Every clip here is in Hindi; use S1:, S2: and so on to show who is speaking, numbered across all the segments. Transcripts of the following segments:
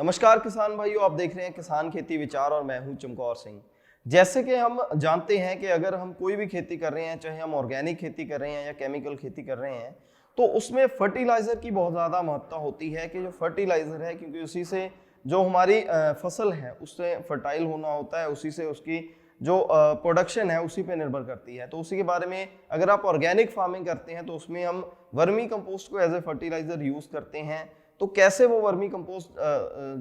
S1: नमस्कार किसान भाइयों, आप देख रहे हैं किसान खेती विचार और मैं हूं चमकौर सिंह। जैसे कि हम जानते हैं कि अगर हम कोई भी खेती कर रहे हैं, चाहे हम ऑर्गेनिक खेती कर रहे हैं या केमिकल खेती कर रहे हैं, तो उसमें फर्टिलाइजर की बहुत ज़्यादा महत्ता होती है कि जो फर्टिलाइजर है, क्योंकि उसी से जो हमारी फसल है उससे फर्टाइल होना होता है, उसी से उसकी जो प्रोडक्शन है उसी पे निर्भर करती है। तो उसी के बारे में अगर आप ऑर्गेनिक फार्मिंग करते हैं तो उसमें हम वर्मी कंपोस्ट को एज ए फर्टिलाइजर यूज़ करते हैं। तो कैसे वो वर्मी कंपोस्ट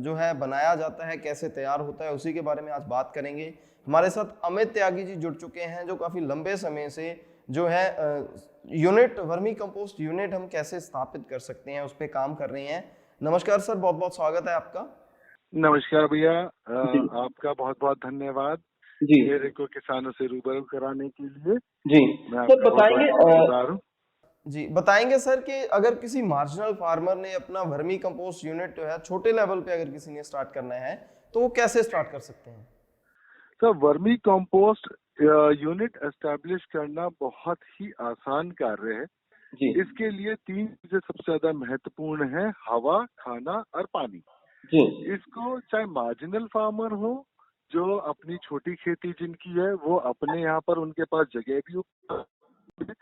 S1: जो है बनाया जाता है, कैसे तैयार होता है, उसी के बारे में आज बात करेंगे। हमारे साथ अमित त्यागी जी जुड़ चुके हैं, जो काफ़ी लंबे समय से जो है यूनिट वर्मी कंपोस्ट यूनिट हम कैसे स्थापित कर सकते हैं उस पर काम कर रहे हैं। नमस्कार सर, बहुत बहुत स्वागत है आपका।
S2: नमस्कार भैया,
S3: जी
S2: आपका बहुत बहुत धन्यवाद
S3: जी
S2: मेरे को किसानों से रूबरू कराने के लिए।
S3: जी
S2: मैं
S3: सर
S2: आपका बहुत
S3: बताएंगे
S2: बहुत शुक्रगुजार हूँ।
S1: जी बताएंगे सर कि अगर किसी मार्जिनल फार्मर ने अपना वर्मी कंपोस्ट यूनिट जो है छोटे लेवल पे अगर किसी ने स्टार्ट करना है तो वो कैसे स्टार्ट कर सकते हैं।
S2: तो वर्मी कंपोस्ट यूनिट एस्टेब्लिश करना बहुत ही आसान कार्य है।
S3: जी
S2: इसके लिए तीन चीजें सबसे ज्यादा महत्वपूर्ण है: हवा, खाना और पानी।
S3: जी
S2: इसको चाहे मार्जिनल फार्मर हो, जो अपनी छोटी खेती जिनकी है, वो अपने यहाँ पर उनके पास जगह भी उपलब्ध है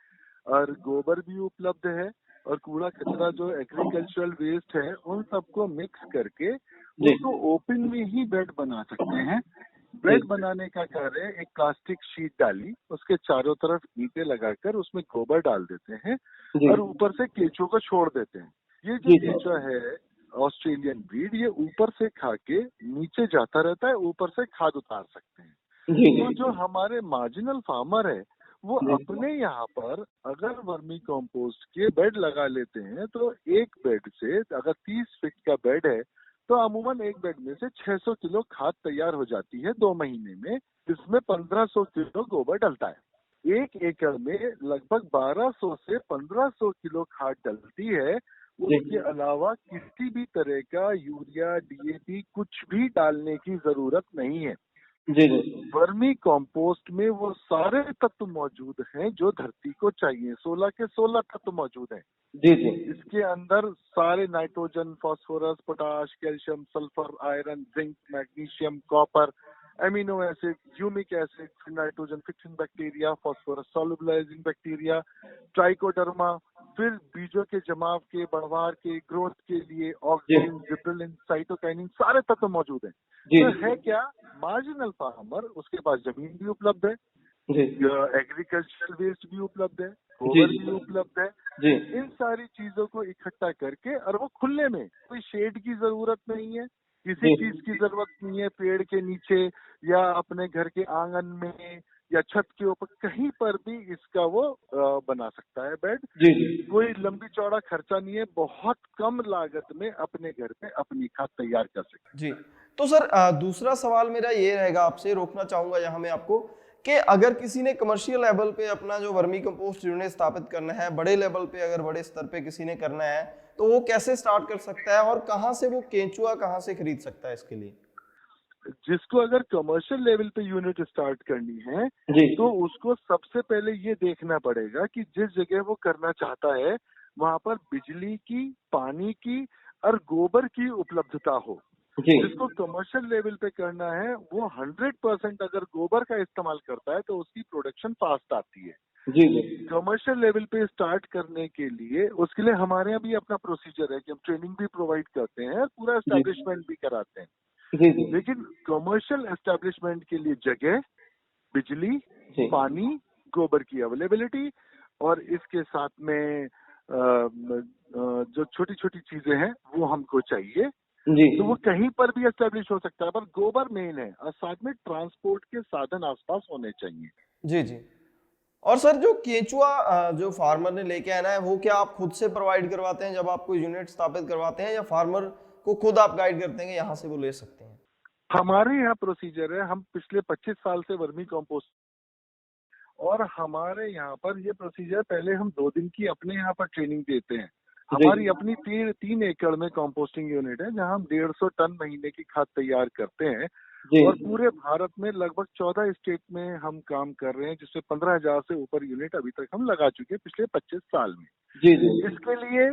S2: और गोबर भी उपलब्ध है और कूड़ा कचरा जो एग्रीकल्चरल वेस्ट है उन सबको मिक्स करके
S3: जी
S2: उसको ओपन में ही बेड बना सकते हैं। बेड बनाने का कार्य, एक प्लास्टिक शीट डाली, उसके चारों तरफ ईंटें लगाकर उसमें गोबर डाल देते हैं
S3: जी
S2: और ऊपर से केंचुओं को छोड़ देते हैं। ये जो
S3: जी
S2: केंचुआ है ऑस्ट्रेलियन ब्रीड, ये ऊपर से खा के नीचे जाता रहता है, ऊपर से खाद उतार सकते हैं।
S3: जी
S2: तो जो हमारे मार्जिनल फार्मर है वो
S3: जी
S2: अपने यहाँ पर अगर वर्मी कंपोस्ट के बेड लगा लेते हैं तो एक बेड से, अगर 30 फीट का बेड है तो अमूमन एक बेड में से 600 किलो खाद तैयार हो जाती है 2 महीने में, जिसमें 1500 किलो गोबर डलता है। 1 एकड़ में लगभग 1200 से 1500 किलो खाद डलती है। उसके अलावा किसी भी तरह का यूरिया, डीएपी कुछ भी डालने की जरूरत नहीं है।
S3: जी जी
S2: वर्मी कंपोस्ट में वो सारे तत्व मौजूद हैं जो धरती को चाहिए। 16 के 16 तत्व मौजूद हैं।
S3: जी जी
S2: इसके अंदर सारे nitrogen, phosphorus, potash, calcium, sulphur, iron, zinc, magnesium, copper, amino acid, humic acid, nitrogen fixing bacteria, phosphorus solubilising bacteria, trichoderma, फिर बीजों के जमाव के, बढ़वार के, ग्रोथ के लिए ऑक्सीन, जिब्रेलिन, साइटोकाइनिन, सारे तत्व मौजूद हैं।
S3: जी
S2: तो है क्या, मार्जिनल फार्मर, उसके पास जमीन भी उपलब्ध है,
S3: जी
S2: एग्रीकल्चरल वेस्ट भी उपलब्ध है,
S3: जी
S2: गोबर भी उपलब्ध है।
S3: जी
S2: इन सारी चीजों को इकट्ठा करके, और वो खुले में, कोई शेड की जरूरत नहीं है, किसी
S3: जी
S2: चीज की जरूरत नहीं है, पेड़ के नीचे या अपने घर के आंगन में या छत के ऊपर कहीं पर भी इसका वो बना सकता है बेड।
S3: जी जी
S2: कोई लंबी चौड़ा खर्चा नहीं है, बहुत कम लागत में अपने घर पे अपनी खाद तैयार कर सकते
S1: जी, तो सर दूसरा सवाल मेरा ये रहेगा, आपसे रोकना चाहूंगा यहाँ मैं आपको, कि अगर किसी ने कमर्शियल लेवल पे अपना जो वर्मी कंपोस्ट यूनिट स्थापित करना है, बड़े लेवल पे अगर बड़े स्तर पे किसी ने करना है, तो वो कैसे स्टार्ट कर सकता है और कहाँ से वो केंचुआ कहाँ से खरीद सकता है इसके लिए।
S2: जिसको अगर कमर्शियल लेवल पे यूनिट स्टार्ट करनी है
S3: जी
S2: तो उसको सबसे पहले ये देखना पड़ेगा कि जिस जगह वो करना चाहता है वहां पर बिजली की, पानी की और गोबर की उपलब्धता हो।
S3: जी
S2: जिसको कमर्शियल लेवल पे करना है वो 100% अगर गोबर का इस्तेमाल करता है तो उसकी प्रोडक्शन फास्ट आती है।
S3: जी जी
S2: कमर्शियल लेवल पे स्टार्ट करने के लिए, उसके लिए हमारे यहाँ भी अपना प्रोसीजर है कि हम ट्रेनिंग भी प्रोवाइड करते हैं, पूरा एस्टेब्लिशमेंट भी कराते हैं।
S3: जी जी
S2: लेकिन कमर्शियल एस्टेब्लिशमेंट के लिए जगह, बिजली,
S3: जी
S2: पानी, गोबर की अवेलेबिलिटी और इसके साथ में जो छोटी छोटी चीजें हैं वो हमको चाहिए।
S3: जी
S2: तो वो कहीं पर भी एस्टेब्लिश हो सकता है, पर गोबर मेन है और साथ में ट्रांसपोर्ट के साधन आसपास होने चाहिए।
S1: जी जी, और सर जो केंचुआ जो फार्मर ने लेके आना है, वो क्या आप खुद से प्रोवाइड करवाते हैं जब आप कोई यूनिट स्थापित करवाते हैं, या फार्मर को खुद आप गाइड करते हैं कि यहाँ से वो ले सकते हैं।
S2: हमारे यहाँ प्रोसीजर है, हम पिछले 25 साल से वर्मी कंपोस्ट, और हमारे यहाँ पर ये प्रोसीजर, पहले हम 2 दिन की अपने यहाँ पर ट्रेनिंग देते हैं। हमारी अपनी 3 एकड़ में कंपोस्टिंग यूनिट है जहाँ हम 150 टन महीने की खाद तैयार करते हैं।
S3: जी
S2: और पूरे भारत में लगभग 14 स्टेट में हम काम कर रहे हैं, जिसमें 15,000 से ऊपर यूनिट अभी तक हम लगा चुके हैं पिछले 25 साल में।
S3: जी जी
S2: इसके लिए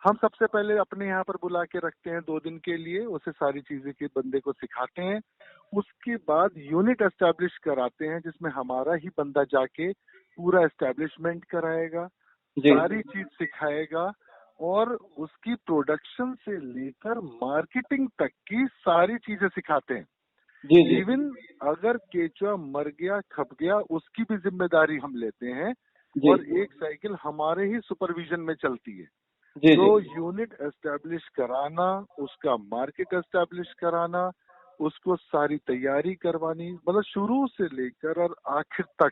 S2: हम सबसे पहले अपने यहाँ पर बुला के रखते हैं 2 दिन के लिए, उसे सारी चीजें के बंदे को सिखाते हैं। उसके बाद यूनिट एस्टेब्लिश कराते हैं जिसमें हमारा ही बंदा जाके पूरा एस्टेब्लिशमेंट कराएगा, सारी चीज सिखाएगा और उसकी प्रोडक्शन से लेकर मार्केटिंग तक की सारी चीजें सिखाते हैं। इवन अगर केचुआ मर गया, खप गया, उसकी भी जिम्मेदारी हम लेते हैं और एक साइकिल हमारे ही सुपरविजन में चलती है। तो यूनिट एस्टेब्लिश कराना, उसका मार्केट एस्टेब्लिश कराना, उसको सारी तैयारी करवानी, मतलब शुरू से लेकर और आखिर तक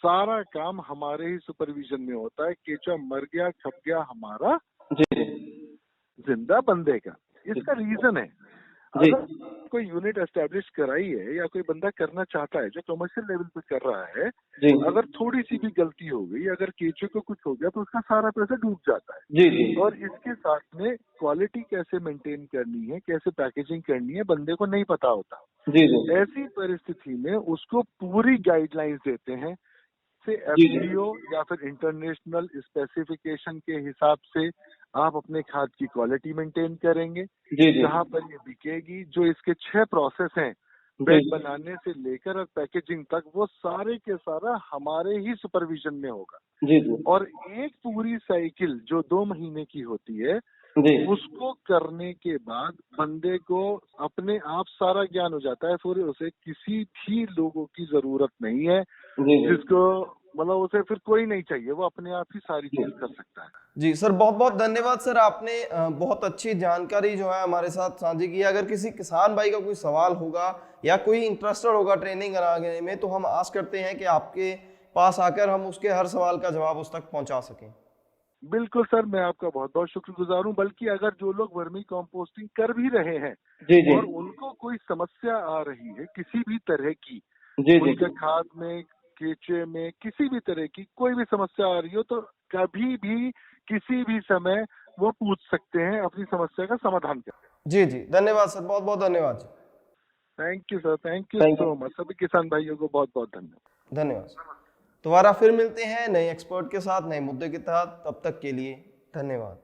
S2: सारा काम हमारे ही सुपरविजन में होता है। केचुआ मर गया, खप गया, हमारा जिंदा बंदे का। इसका रीजन है, अगर कोई यूनिट एस्टेब्लिश कराई है या कोई बंदा करना चाहता है जो कमर्शियल लेवल पे कर रहा है, अगर थोड़ी सी भी गलती हो गई, अगर केचुए को कुछ हो गया तो उसका सारा पैसा डूब जाता है। और इसके साथ में क्वालिटी कैसे मेंटेन करनी है, कैसे पैकेजिंग करनी है, बंदे को नहीं पता होता। ऐसी परिस्थिति में उसको पूरी गाइडलाइंस देते हैं से एफडीओ या फिर इंटरनेशनल स्पेसिफिकेशन के हिसाब से आप अपने खाद की क्वालिटी मेंटेन करेंगे, जहाँ पर ये बिकेगी। जो इसके 6 प्रोसेस हैं बेड बनाने से लेकर और पैकेजिंग तक, वो सारे के सारा हमारे ही सुपरविजन में होगा। और एक पूरी साइकिल जो 2 महीने की होती है, उसको करने के बाद बंदे को अपने आप सारा ज्ञान हो जाता है, फिर उसे किसी भी लोगों की जरूरत नहीं है, जिसको मतलब उसे फिर कोई नहीं चाहिए, वो अपने आप ही सारी चीज कर सकता है।
S1: जी सर, बहुत बहुत धन्यवाद सर, आपने बहुत अच्छी जानकारी जो है हमारे साथ साझी की। अगर किसी किसान भाई का कोई सवाल होगा या कोई इंटरेस्टेड होगा ट्रेनिंग कराने में, तो हम आस करते हैं कि आपके पास आकर हम उसके हर सवाल का जवाब उस तक पहुंचा सकें।
S2: बिल्कुल सर, मैं आपका बहुत बहुत शुक्रगुजार हूँ। बल्कि अगर जो लोग वर्मी कंपोस्टिंग कर भी रहे हैं और उनको कोई समस्या आ रही है किसी भी तरह की, उनके खाद में, केचुए में, किसी भी तरह की कोई भी समस्या आ रही हो, तो कभी भी किसी भी समय वो पूछ सकते हैं, अपनी समस्या का समाधान कर।
S1: जी जी, धन्यवाद सर, बहुत बहुत धन्यवाद।
S2: Thank you sir, thank you so much. सभी किसान भाइयों को बहुत बहुत धन्यवाद।
S1: धन्यवाद। दोबारा फिर मिलते हैं नए एक्सपर्ट के साथ, नए मुद्दे के तहत। तब तक के लिए धन्यवाद।